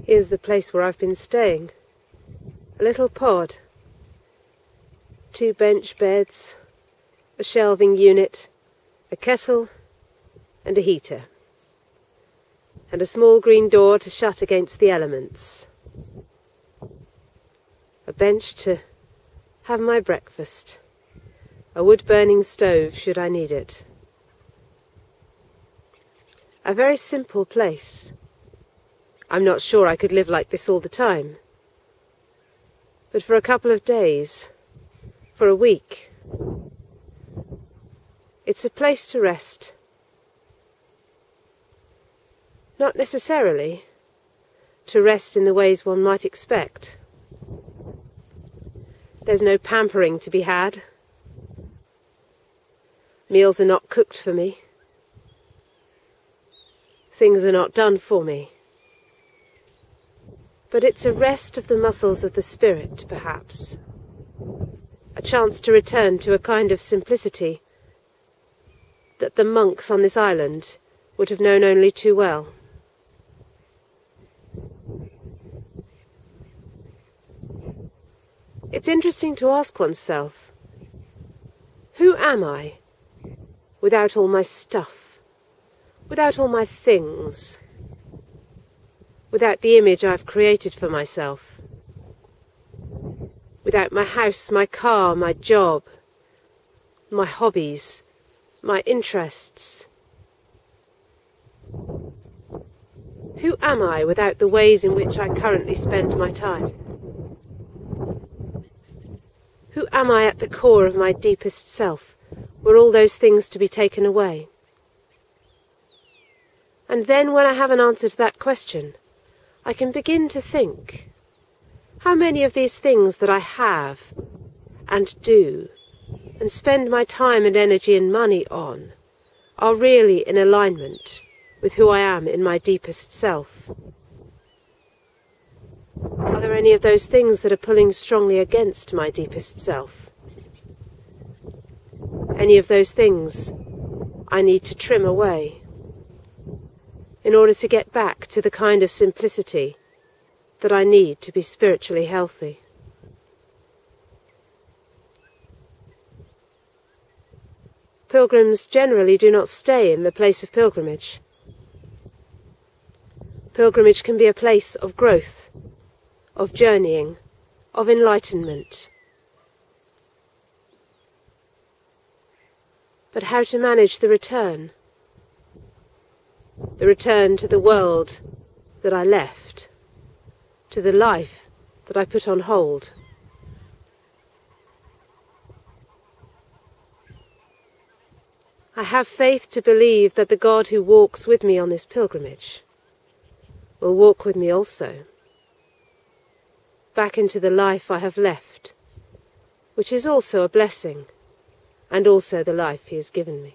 Here's the place where I've been staying. A little pod. 2 bench beds, a shelving unit, a kettle and a heater. And a small green door to shut against the elements. A bench to have my breakfast. A wood-burning stove should I need it. A very simple place. I'm not sure I could live like this all the time. But for a couple of days, for a week, it's a place to rest. Not necessarily to rest in the ways one might expect. There's no pampering to be had. Meals are not cooked for me. Things are not done for me. But it's a rest of the muscles of the spirit, perhaps. A chance to return to a kind of simplicity that the monks on this island would have known only too well. It's interesting to ask oneself, who am I without all my stuff, without all my things, without the image I've created for myself, without my house, my car, my job, my hobbies, my interests? Who am I without the ways in which I currently spend my time? Who am I at the core of my deepest self, were all those things to be taken away? And then when I have an answer to that question, I can begin to think, how many of these things that I have and do and spend my time and energy and money on are really in alignment with who I am in my deepest self? Are there any of those things that are pulling strongly against my deepest self? Any of those things I need to trim away in order to get back to the kind of simplicity that I need to be spiritually healthy? Pilgrims generally do not stay in the place of pilgrimage. Pilgrimage can be a place of growth, of journeying, of enlightenment. But how to manage the return? The return to the world that I left, to the life that I put on hold. I have faith to believe that the God who walks with me on this pilgrimage will walk with me also, back into the life I have left, which is also a blessing, and also the life he has given me.